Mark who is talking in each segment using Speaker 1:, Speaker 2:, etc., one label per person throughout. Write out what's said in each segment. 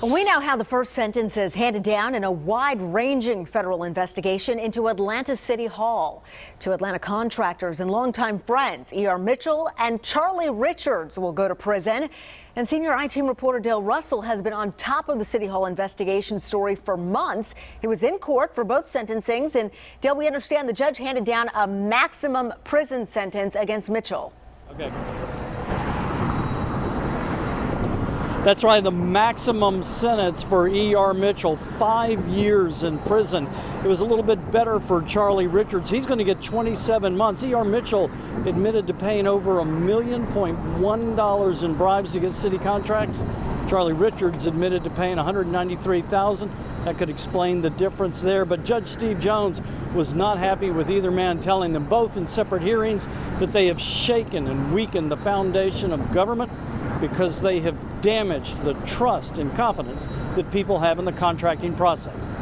Speaker 1: We now have the first sentences handed down in a wide-ranging federal investigation into Atlanta City Hall. Two Atlanta contractors and longtime friends, E.R. Mitchell and Charlie Richards, will go to prison. And senior I-Team reporter Dale Russell has been on top of the City Hall investigation story for months. He was in court for both sentencings. And Dale, we understand the judge handed down a maximum prison sentence against Mitchell.
Speaker 2: Okay. That's right, the maximum sentence for E.R. Mitchell, 5 years in prison. It was a little bit better for Charlie Richards. He's going to get 27 months. E.R. Mitchell admitted to paying over $1.1 million in bribes to get city contracts. Charlie Richards admitted to paying $193,000. That could explain the difference there. But Judge Steve Jones was not happy with either man, telling them both in separate hearings that they have shaken and weakened the foundation of government because they have damaged the trust and confidence that people have in the contracting process.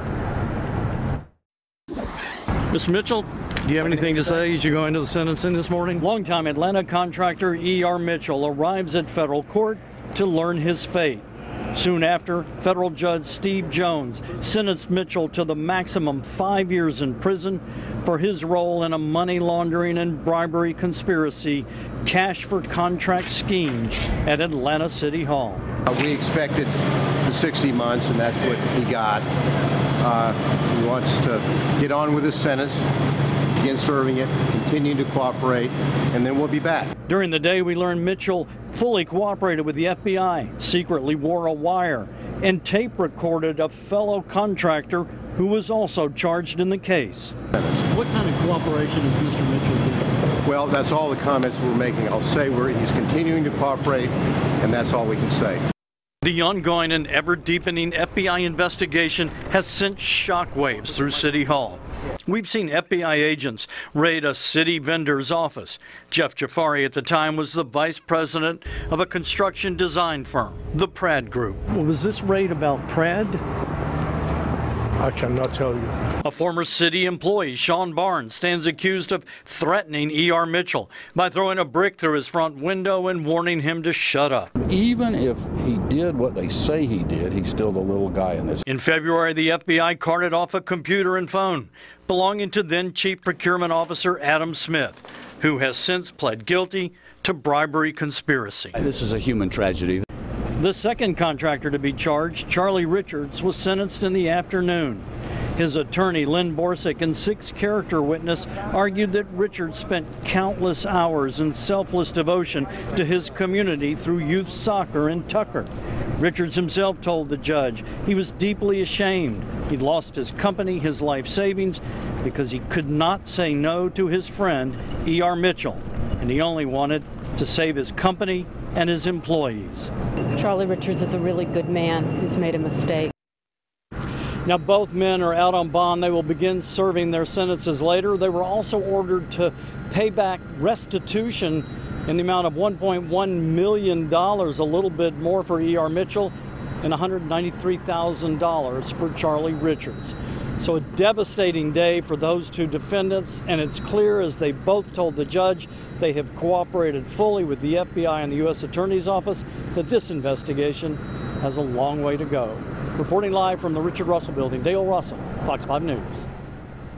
Speaker 2: Mr. Mitchell, do you have anything to say as you go into the sentencing this morning? Longtime Atlanta contractor E.R. Mitchell arrives at federal court to learn his fate. Soon after, federal judge Steve Jones sentenced Mitchell to the maximum 5 years in prison for his role in a money laundering and bribery conspiracy cash for contract scheme at Atlanta City Hall.
Speaker 3: We expected the 60 months, and that's what he got. He wants to get on with his sentence, begin serving it, continue to cooperate, and then we'll be back.
Speaker 2: During the day, we learned Mitchell fully cooperated with the FBI, secretly wore a wire, and tape recorded a fellow contractor who was also charged in the case. What kind of cooperation is Mr. Mitchell doing?
Speaker 3: Well, that's all the comments we're making. I'll say he's continuing to cooperate, and that's all we can say.
Speaker 2: The ongoing and ever-deepening FBI investigation has sent shockwaves through City Hall. We've seen FBI agents raid a city vendor's office. Jeff Jafari at the time was the vice president of a construction design firm, the Pratt Group. Well, was this raid about Pratt?
Speaker 4: I cannot tell you.
Speaker 2: A former city employee, Sean Barnes, stands accused of threatening E.R. Mitchell by throwing a brick through his front window and warning him to shut up.
Speaker 5: Even if he did what they say he did, he's still the little guy in this.
Speaker 2: In February, the FBI carted off a computer and phone belonging to then Chief Procurement Officer Adam Smith, who has since pled guilty to bribery conspiracy.
Speaker 5: This is a human tragedy.
Speaker 2: The second contractor to be charged, Charlie Richards, was sentenced in the afternoon. His attorney, Lynn Borsick, and six character witness argued that Richards spent countless hours in selfless devotion to his community through youth soccer in Tucker. Richards himself told the judge he was deeply ashamed. He'd lost his company, his life savings, because he could not say no to his friend, E.R. Mitchell, and he only wanted to save his company and his employees.
Speaker 6: Charlie Richards is a really good man who's made a mistake.
Speaker 2: Now, both men are out on bond. They will begin serving their sentences later. They were also ordered to pay back restitution in the amount of $1.1 million, a little bit more for E.R. Mitchell, and $193,000 for Charlie Richards. So a devastating day for those two defendants, and it's clear, as they both told the judge, they have cooperated fully with the FBI and the U.S. Attorney's Office, that this investigation has a long way to go. Reporting live from the Richard Russell Building, Dale Russell, Fox 5 News.